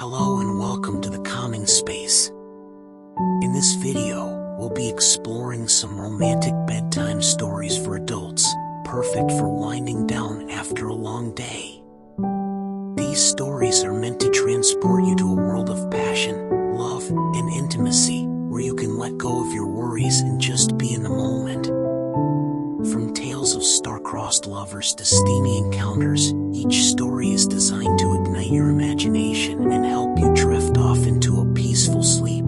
Hello and welcome to the calming space. In this video, we'll be exploring some romantic bedtime stories for adults, perfect for winding down after a long day. These stories are meant to transport you to a world of passion, love, and intimacy, where you can let go of your worries and just be in the moment. From tales of star-crossed lovers to steamy encounters, each story is designed to ignite your imagination and help you drift off into a peaceful sleep.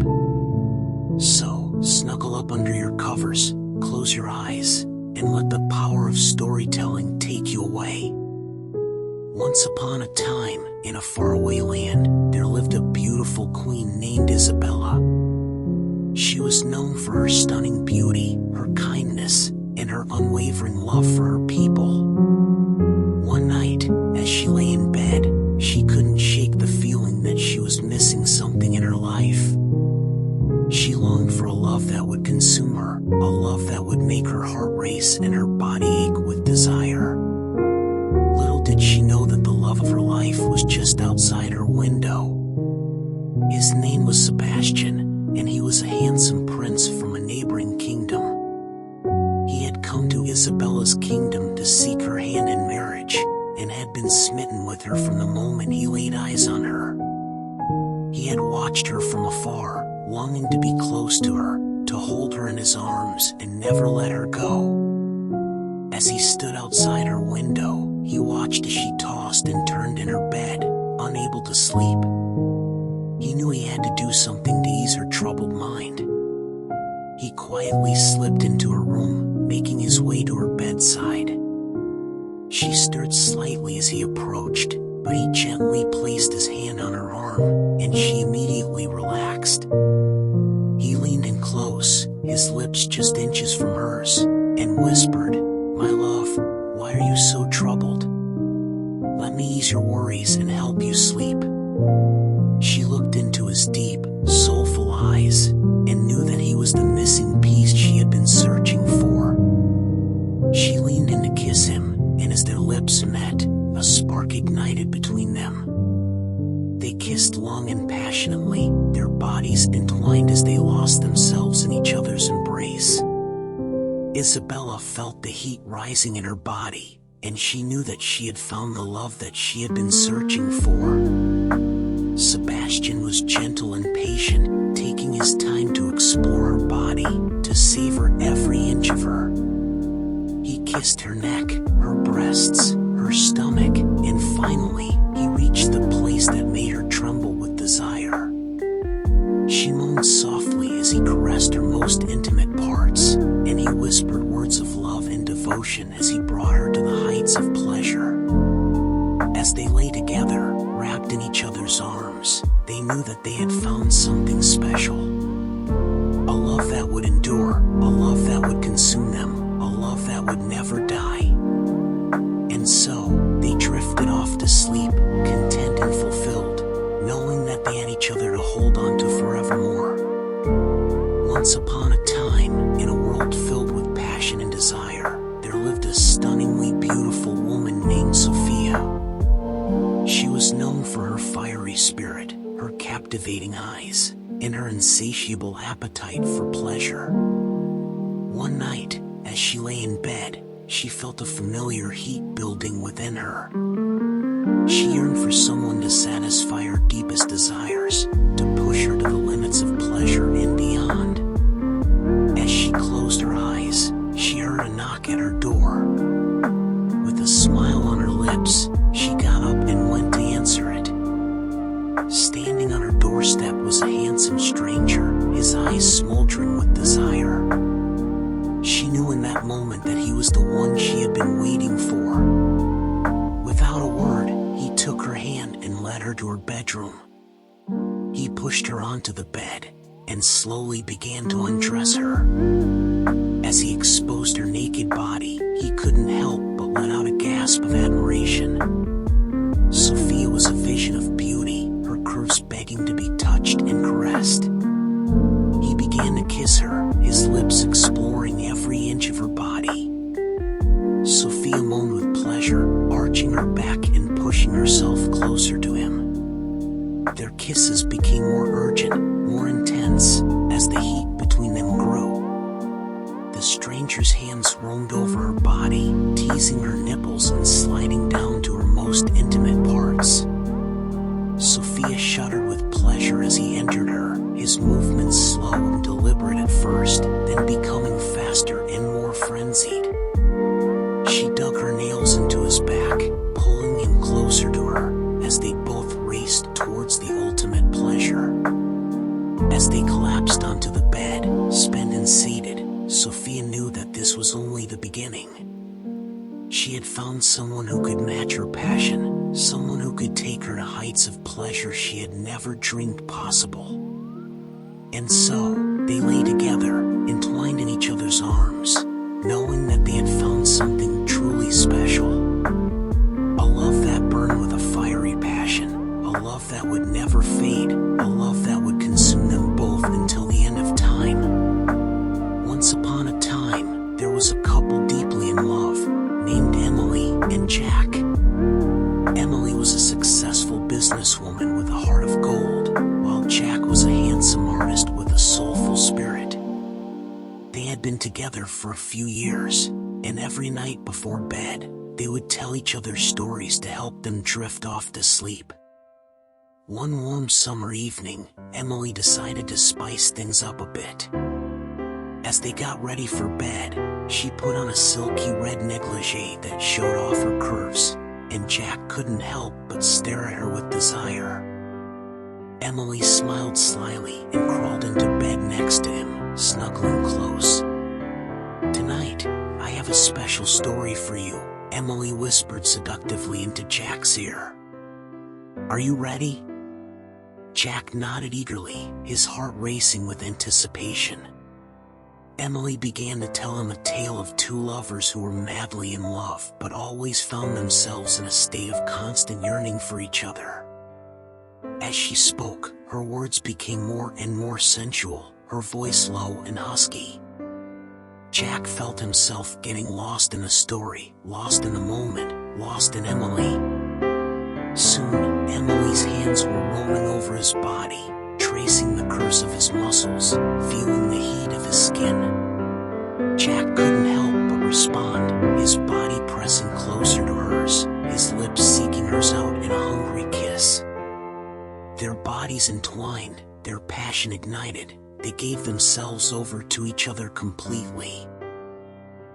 So, snuggle up under your covers, close your eyes, and let the power of storytelling take you away. Once upon a time, in a faraway land, there lived a beautiful queen named Isabella. She was known for her stunning beauty, her kindness, and her unwavering love for her people. One night, as she lay in bed, she couldn't shake the feeling that she was missing something in her life. She longed for a love that would consume her, a love that would make her heart race and her body ache with desire. Little did she know that the love of her life was just outside her window. His name was Sebastian, and he was a handsome prince from a neighboring kingdom. He had come to Isabella's kingdom to seek her hand in marriage, and had been smitten with her from the moment he laid eyes on her. He had watched her from afar, longing to be close to her, to hold her in his arms and never let her go. As he stood outside her window, he watched as she tossed and turned in her bed, unable to sleep. He knew he had to do something to ease her troubled mind. He quietly slipped into her room, making his way to her bedside. She stirred slightly as he approached, but he gently placed his hand on her arm, and she immediately relaxed. He leaned in close, his lips just inches from hers, and whispered, "My love, why are you so troubled? Let me ease your worries and help you sleep." She looked into his deep, soulful eyes, and knew that he was the missing piece she had been searching for. She leaned in to kiss him, and as their lips met, a spark ignited between them. They kissed long and passionately, their bodies entwined as they lost themselves in each other's embrace. Isabella felt the heat rising in her body, and she knew that she had found the love that she had been searching for. Sebastian was gentle and patient, taking his time to explore her body, to savor every inch of her. He kissed her neck, her breasts, her stomach, and finally, he reached the place that made her tremble with desire. She moaned softly as he caressed her most intimate parts, and he whispered words of love and devotion as he brought her to the heights of pleasure. As they lay together, wrapped in each other's arms, they knew that they had found something special. A love that would endure, a love that would consume them, a love that would never die. And so, they drifted off to sleep, content and fulfilled, knowing that they had each other to hold on to forevermore. Once upon a time, in a world filled with passion and desire, there lived a stunningly beautiful woman named Sophia. She was known for her fiery spirit, her captivating eyes, and her insatiable appetite for pleasure. One night, as she lay in bed, she felt a familiar heat building within her. She yearned for someone to satisfy her deepest desires, to push her to the limits of pleasure and beyond. As she closed her eyes, she heard a knock at her door. With a smile on her lips, she got up and went to answer it. Standing on her doorstep was a handsome stranger, his eyes smoldering with desire. She knew in that moment that he was the one she had been waiting for. Without a word, he took her hand and led her to her bedroom. He pushed her onto the bed and slowly began to undress her. As he exposed her naked body, he couldn't help but let out a gasp of admiration. Sophia was a vision of beauty, her curves begging to be touched and caressed. He began to kiss her, his lips exploring every inch of her body. Sophia moaned with pleasure, arching her back and pushing herself closer to him. Their kisses became more urgent, more intense, as the heat between them grew. The stranger's hands roamed over her body, teasing her nipples and sliding down to her most intimate parts. Sophia shuddered with pleasure as he entered her, his movements slow and deliberate at first, then becoming faster and more frenzied. She dug her nails into his back, pulling him closer to her, as they both raced towards the ultimate pleasure. As they collapsed onto the bed, spent and seated, Sophia knew that this was only the beginning. She had found someone who could match her passion, someone who could take her to heights of pleasure she had never dreamed possible. And so, they lay together, entwined in each other's arms, knowing that they had found something truly special. A love that burned with a fiery passion, a love that would never fade, a love that would consume them both until the end of time. Once upon a time, there was a couple deeply in love, named Emily and Jack. Emily was a successful businesswoman with a heart of gold, while Jack was a handsome artist with a soulful spirit. They had been together for a few years, and every night before bed, they would tell each other stories to help them drift off to sleep. One warm summer evening, Emily decided to spice things up a bit. As they got ready for bed, she put on a silky red negligee that showed off her curves, and Jack couldn't help but stare at her with desire. Emily smiled slyly and crawled into bed next to him, snuggling close. "Tonight, I have a special story for you," Emily whispered seductively into Jack's ear. "Are you ready?" Jack nodded eagerly, his heart racing with anticipation. Emily began to tell him a tale of two lovers who were madly in love but always found themselves in a state of constant yearning for each other. As she spoke, her words became more and more sensual, her voice low and husky. Jack felt himself getting lost in the story, lost in the moment, lost in Emily. Soon, Emily's hands were roaming over his body, tracing the curves of his muscles, feeling the heat of his skin. Jack couldn't help but respond, his body pressing closer to hers, his lips seeking hers out in a hungry kiss. Their bodies entwined, their passion ignited, they gave themselves over to each other completely.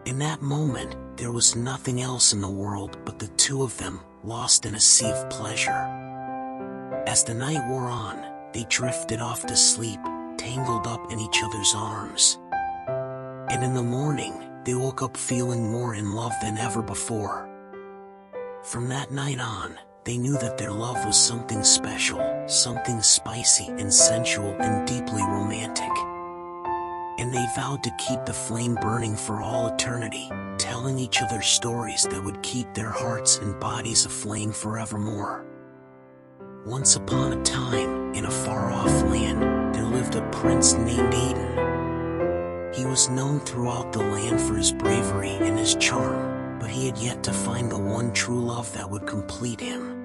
In that moment, there was nothing else in the world but the two of them, lost in a sea of pleasure. As the night wore on, they drifted off to sleep, tangled up in each other's arms. And in the morning, they woke up feeling more in love than ever before. From that night on, they knew that their love was something special, something spicy and sensual and deeply romantic. And they vowed to keep the flame burning for all eternity, telling each other stories that would keep their hearts and bodies aflame forevermore. Once upon a time, in a far-off land, there lived a prince named Aiden. He was known throughout the land for his bravery and his charm, but he had yet to find the one true love that would complete him.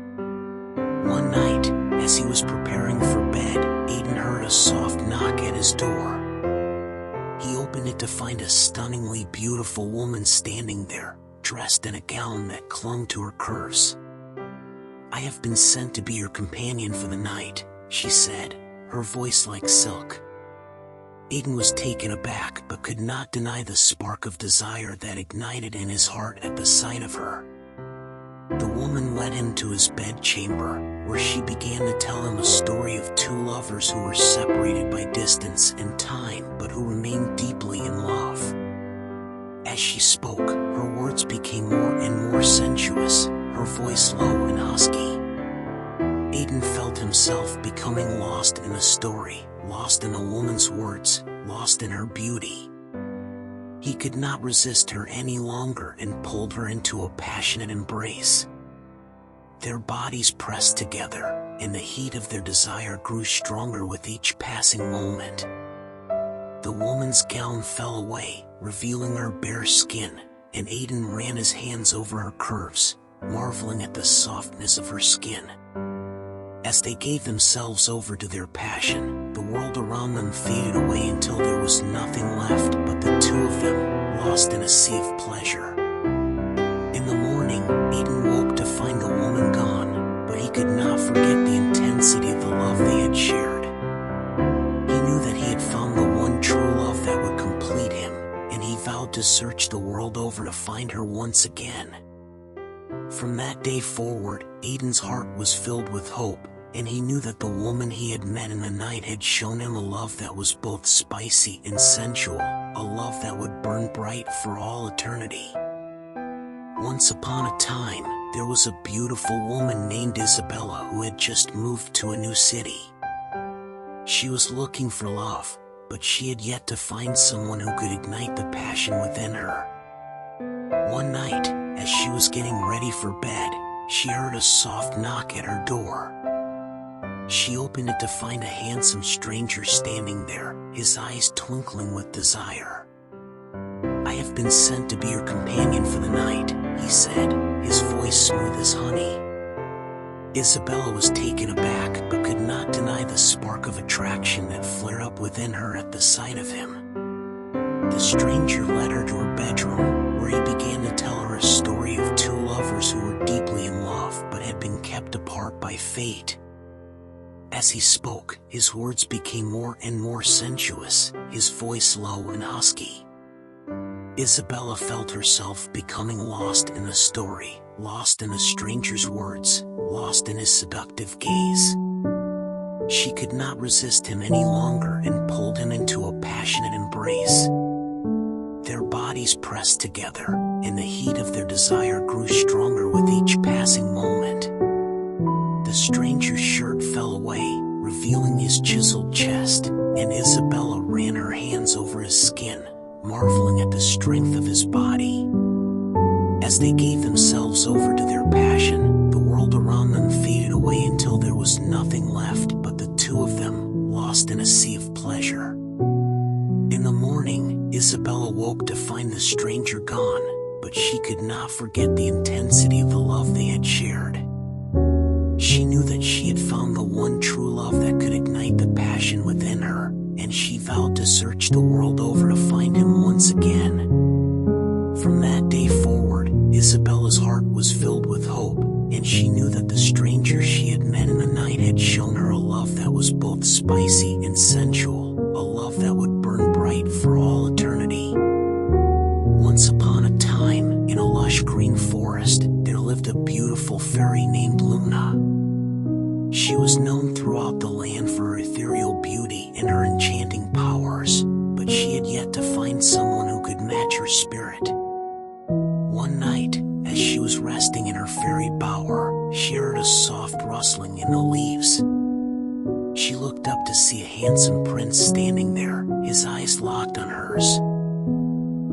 One night, as he was preparing for bed, Aiden heard a soft knock at his door. He opened it to find a stunningly beautiful woman standing there, dressed in a gown that clung to her curves. "I have been sent to be your companion for the night," she said, her voice like silk. Aiden was taken aback but could not deny the spark of desire that ignited in his heart at the sight of her. The woman led him to his bedchamber, where she began to tell him a story of two lovers who were separated by distance and time but who remained deeply in love. As she spoke, her words became more and more sensuous, her voice low and husky. Aiden felt himself becoming lost in the story, lost in the woman's words, lost in her beauty. He could not resist her any longer and pulled her into a passionate embrace. Their bodies pressed together, and the heat of their desire grew stronger with each passing moment. The woman's gown fell away, revealing her bare skin, and Aiden ran his hands over her curves, marveling at the softness of her skin. As they gave themselves over to their passion, the world around them faded away until there was nothing left but the two of them, lost in a sea of pleasure. In the morning, Eden woke to find the woman gone, but he could not forget the intensity of the love they had shared. He knew that he had found the one true love that would complete him, and he vowed to search the world over to find her once again. From that day forward, Eden's heart was filled with hope, and he knew that the woman he had met in the night had shown him a love that was both spicy and sensual, a love that would burn bright for all eternity. Once upon a time, there was a beautiful woman named Isabella who had just moved to a new city. She was looking for love, but she had yet to find someone who could ignite the passion within her. One night, as she was getting ready for bed, she heard a soft knock at her door. She opened it to find a handsome stranger standing there, his eyes twinkling with desire. "I have been sent to be your companion for the night," he said, his voice smooth as honey. Isabella was taken aback, but could not deny the spark of attraction that flared up within her at the sight of him. The stranger led her to her bedroom, where he began to tell her a story of two lovers who were deeply in love but had been kept apart by fate. As he spoke, his words became more and more sensuous, his voice low and husky. Isabella felt herself becoming lost in the story, lost in the stranger's words, lost in his seductive gaze. She could not resist him any longer and pulled him into a passionate embrace. Their bodies pressed together, and the heat of their desire grew stronger with each passing moment. The stranger's shirt fell away, revealing his chiseled chest, and Isabella ran her hands over his skin, marveling at the strength of his body. As they gave themselves over to their passion, the world around them faded away until there was nothing left but the two of them, lost in a sea of pleasure. In the morning, Isabella woke to find the stranger gone, but she could not forget the intensity of the love they had shared. She knew that she had found the one true love that could ignite the passion within her, and she vowed to search the world over to find him once again. From that day forward, Isabella's heart was filled with hope, and she knew that the stranger she had met in the night had shown her a love that was both spicy and sensual, a love that would burn bright for all eternity. Once upon a time, in a lush green forest, there lived a beautiful fairy named Luna. She was known throughout the land for her ethereal beauty and her enchanting powers, but she had yet to find someone who could match her spirit. One night, as she was resting in her fairy bower, she heard a soft rustling in the leaves. She looked up to see a handsome prince standing there, his eyes locked on hers.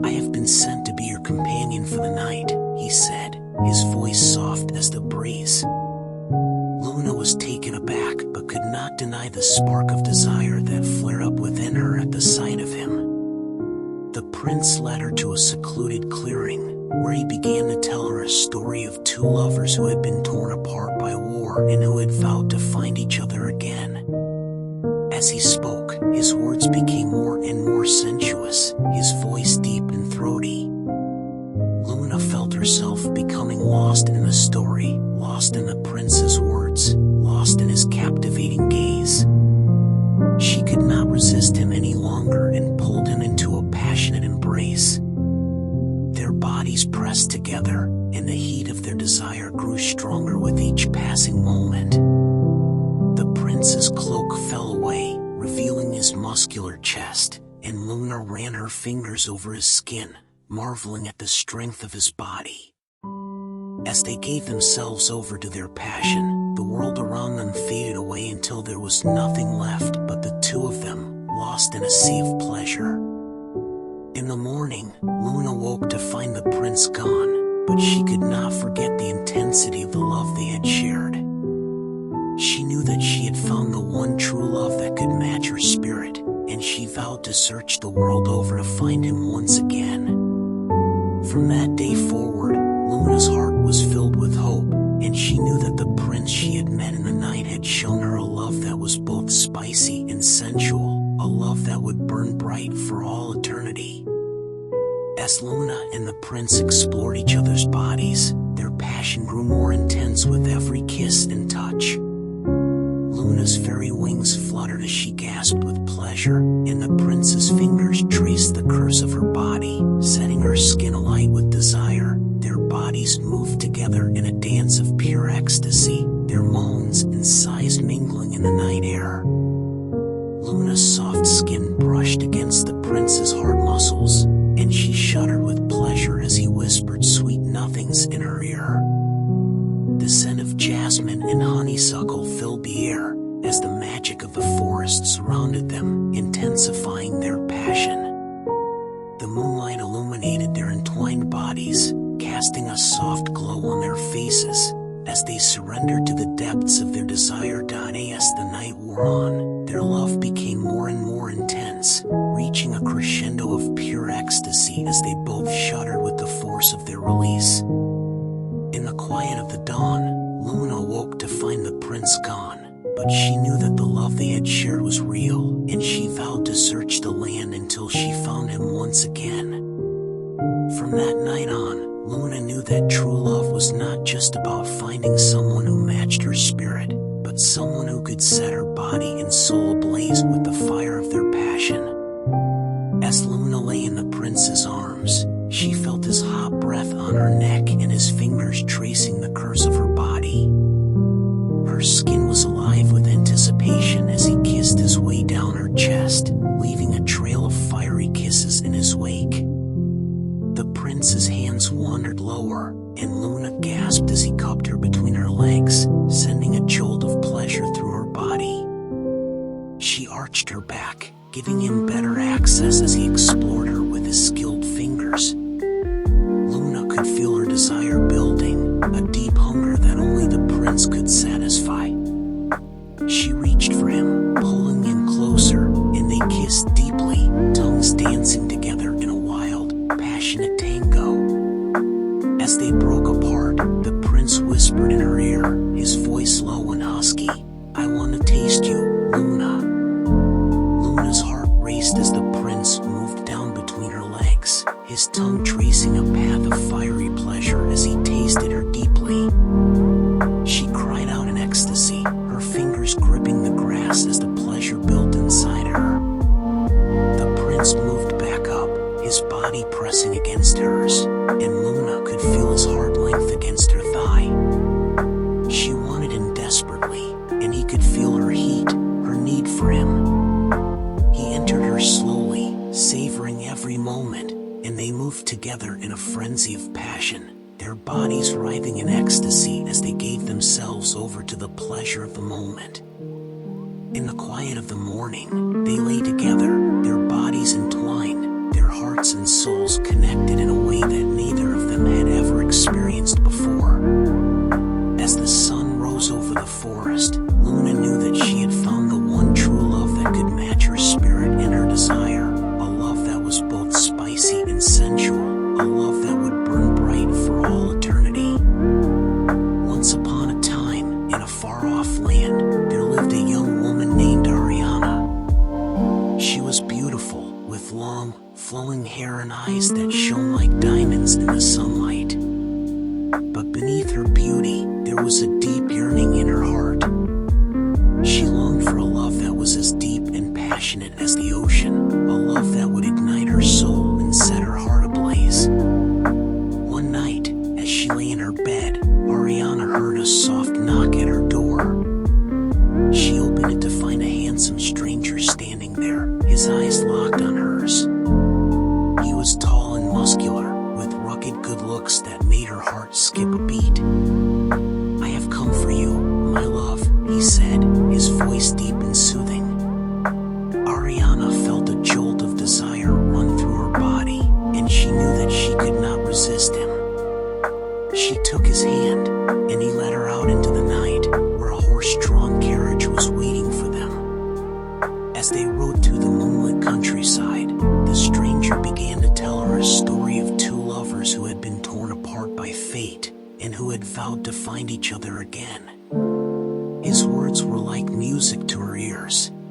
"I have been sent to be your companion for the night," he said, his voice soft as the breeze. Luna was taken aback but could not deny the spark of desire that flared up within her at the sight of him. The prince led her to a secluded clearing, where he began to tell her a story of two lovers who had been torn apart by war and who had vowed to find each other again. As he spoke, his words became more and more sensuous, his voice deep and throaty. Luna felt herself becoming lost in the story, lost in the prince's words, lost in his captivating gaze. She could not resist him any longer and pulled him into a passionate embrace. Their bodies pressed together, and the heat of their desire grew stronger with each passing moment. The prince's cloak fell away, revealing his muscular chest, and Luna ran her fingers over his skin, marveling at the strength of his body. As they gave themselves over to their passion, the world around them faded away until there was nothing left but the two of them, lost in a sea of pleasure. In the morning, Luna woke to find the prince gone, but she could not forget the intensity of the love they had shared. She knew that she had found the one true love that could match her spirit, and she vowed to search the world over to find him once again. From that day forward, Luna's heart was filled with hope, and she knew that the prince she had met in the night had shown both spicy and sensual, a love that would burn bright for all eternity. As Luna and the prince explored each other's bodies, their passion grew more intense with every kiss and touch. Luna's fairy wings fluttered as she gasped with pleasure, and the prince's fingers traced the curves of her body, setting her skin alight with desire. Their bodies moved together in a dance of pure ecstasy, their moans and sighs mingling in the night air. Luna's soft skin brushed against the prince's hard muscles, and she shuddered with pleasure as he whispered sweet nothings in her ear. The scent of jasmine and honeysuckle filled the air, as the magic of the forest surrounded them, intensifying their passion. The moonlight illuminated their entwined bodies, casting a soft glow on their faces, as they surrendered to the depths of their desire. As the night wore on, their love became more and more intense, reaching a crescendo of pure ecstasy as they both shuddered with the force of their release. In the quiet of the dawn, Luna awoke to find the prince gone, but she knew that the love they had shared was real, and she vowed to search the land until she found him once again. From that night on, Luna knew that true love was not just about finding someone who matched her spirit, but someone who could set her body and soul ablaze with the fire of their passion. As Luna lay in the prince's arms, she felt his hot breath on her neck and his fingers tracing the curves of her body. Her skin was alive with anticipation as he kissed his way down her chest, leaving a trail of fiery kisses in his wake. The prince's hands wandered lower, and Luna gasped as he cupped her between her legs, sending a jolt of pleasure through her body. She arched her back, giving him better access as he explored her with his skilled fingers. Luna could feel her desire building, a deep hunger that only the prince could satisfy. She reached for him, pulling him closer, and they kissed deeply, tongues dancing together in a wild, passionate tango. As they broke apart, the prince whispered in her ear, his voice low and husky, "I want to taste you, Luna." Luna's heart raced as the prince moved down between her legs, his tongue tracing a path of fiery pleasure as he tasted her deeply. She cried out in ecstasy, her fingers gripping the grass as the pleasure built inside her. The prince moved back up, his body pressing against hers, and Luna could feel his hard length against her thigh. She wanted him desperately, and he could feel her heat, her need for him. He entered her slowly, savoring every moment, and they moved together in a frenzy of passion, their bodies writhing in ecstasy as they gave themselves over to the pleasure of the moment. In the quiet of the morning, they lay together, their bodies entwined, their hearts and souls connected in a way that neither of them had ever experienced before. As the sun rose over the forest, Luna knew that she had found the one true love that could match her spirit and her desire, a love that was both spicy and sensual, a love that would burn bright for all eternity. Once upon a time, in a far-off land, there lived a young woman named Ariana. She was beautiful, with long, flowing hair and eyes that shone like diamonds in the sunlight. But beneath her beauty, there was a deep yearning in her heart. She longed for a love that was as deep and passionate as the ocean, a love that would ignite her soul and set her heart ablaze. One night, as she lay in her bed, Ariana heard a soft knock at her door. She opened it to find a handsome stranger standing there, his eyes locked on hers. He was tall and muscular, with rugged good looks that made her heart skip a beat. "I have come for you, my love," he said, his voice deep and soothing. Ariana felt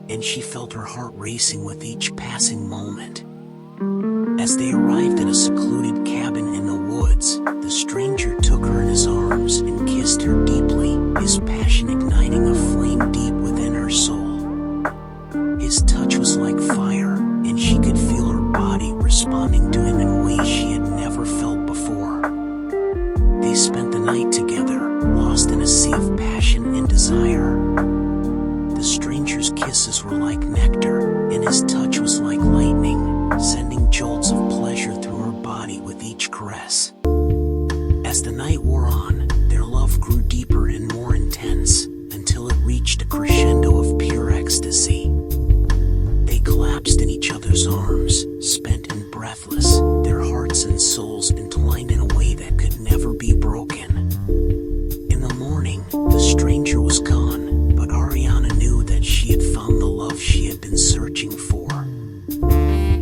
and she felt her heart racing with each passing moment. As they arrived at a secluded cabin in the woods, the stranger took her in his arms and kissed her deeply, his passion igniting a flame deep within her soul. His touch was like fire, and she could feel her body responding to him in ways she had never felt before. They spent the night together, lost in a sea of passion and desire. The stranger's kisses were like nectar, and his touch was like lightning, sending jolts of pleasure through her body with each caress. As the night wore on, their love grew deeper and more intense, until it reached a crescendo of pure ecstasy. They collapsed in each other's arms, spent and breathless, their hearts and souls entwined in a way that could never be broken. In the morning, the stranger was gone, but Ariana knew that she had found the love she had been searching for.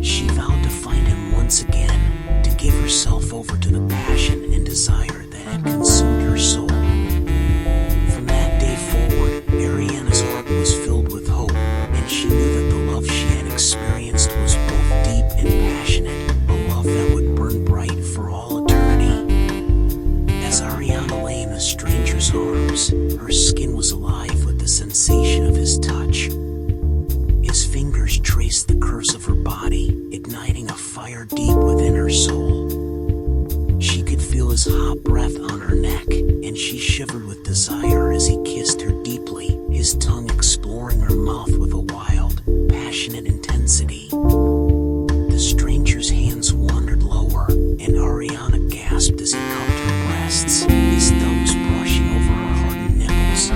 She vowed to find him once again, to give herself over to the passion and desire that had consumed her soul. From that day forward, Ariana's heart was filled with hope, and she knew that the love she had experienced was both deep and passionate, a love that would burn bright for all eternity. As Ariana lay in the stranger's arms, her skin was alive with the sensation of his touch. His fingers traced the curves of her body, igniting a fire deep within her soul. She could feel his hot breath on her neck, and she shivered with desire as he kissed her deeply, his tongue exploring her mouth with a wild, passionate intensity. The stranger's hands wandered lower, and Ariana gasped as he cupped her breasts, his thumbs brushing over her hardened nipples.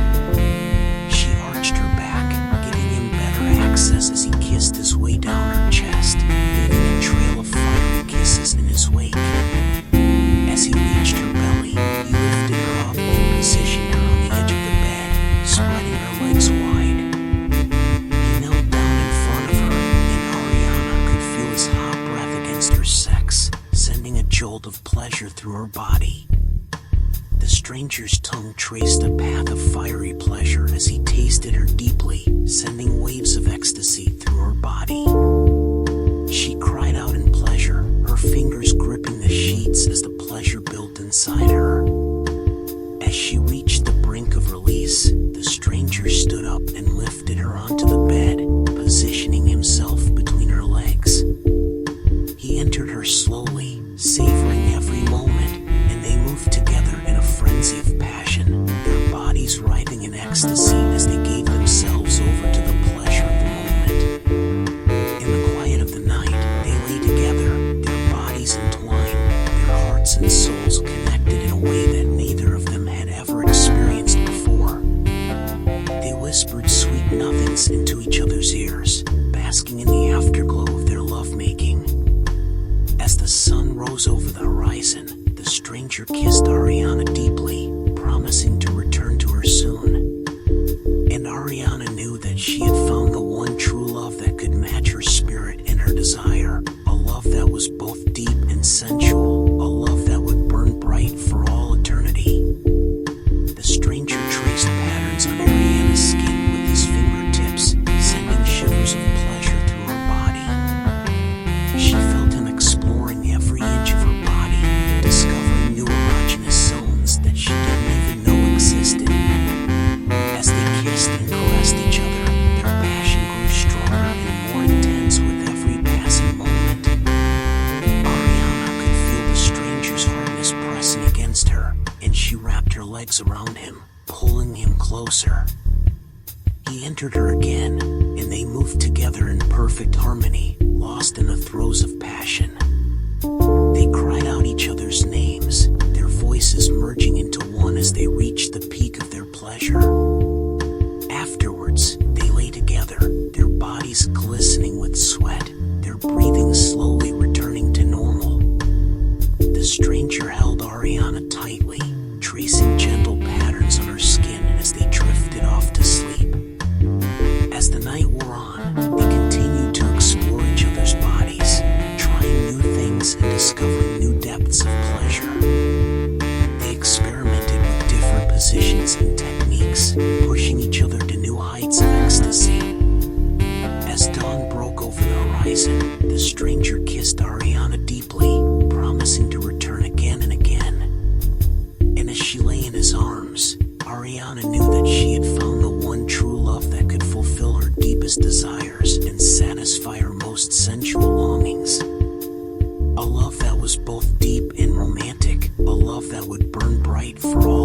She arched her back, giving him better access as he kissed his way down her chest, leaving a trail of fiery kisses in his wake. As he reached her belly, he lifted her up and positioned her on the edge of the bed, spreading her legs wide. He knelt down in front of her, and Ariana could feel his hot breath against her sex, sending a jolt of pleasure through her body. The stranger's tongue traced a path of fiery pleasure as he tasted her deeply, sending waves of ecstasy through her body. She cried out in pleasure, her fingers gripping the sheets as the pleasure built inside her. As she reached the brink of release, the stranger stood up and lifted her onto the bed, positioning himself between her legs. He entered her slowly, savoring every moment, and they moved together in a frenzy of passion, their bodies writhing in ecstasy as they gave themselves over to the pleasure of the moment. In the quiet of the night, they lay together, their bodies entwined, their hearts and souls connected in a way that neither of them had ever experienced before. They whispered sweet nothings into each other's ears, basking in the afterglow of their lovemaking. As the sun rose over the horizon, the stranger kissed Ariana deeply, promising to return to her soon. And Ariana knew that she had found the one true love that could match her spirit and her desire, a love that was both deep and sensual, a love that would burn bright for all eternity. The stranger traced patterns on Ariana's skin with his fingertips, sending shivers of pleasure through her body. She felt him exploring every inch of her body, discovering new erogenous zones that she didn't even know existed. As they kissed and caressed each other, their passion grew stronger and more intense with every passing moment. Ariana could feel the stranger's hardness pressing against her, and she wrapped her legs around him, pulling him closer. He entered her again, and they moved together in perfect harmony, lost in the throes of passion. They cried out each other's names, their voices merging into one as they reached the peak of their pleasure. Afterwards, they lay together, their bodies glistening with sweat, their breathing slowly returning to normal. The stranger held Ariana tightly, tracing gentle patterns on her skin as they drifted off to sleep. As the night wore on, they continued to explore each other's bodies, trying new things and discovering new depths of pleasure. They experimented with different positions and techniques, pushing each other to new heights of ecstasy. stranger kissed Ariana deeply, promising to return again and again. And as she lay in his arms, Ariana knew that she had found the one true love that could fulfill her deepest desires and satisfy her most sensual longings. A love that was both deep and romantic, a love that would burn bright for all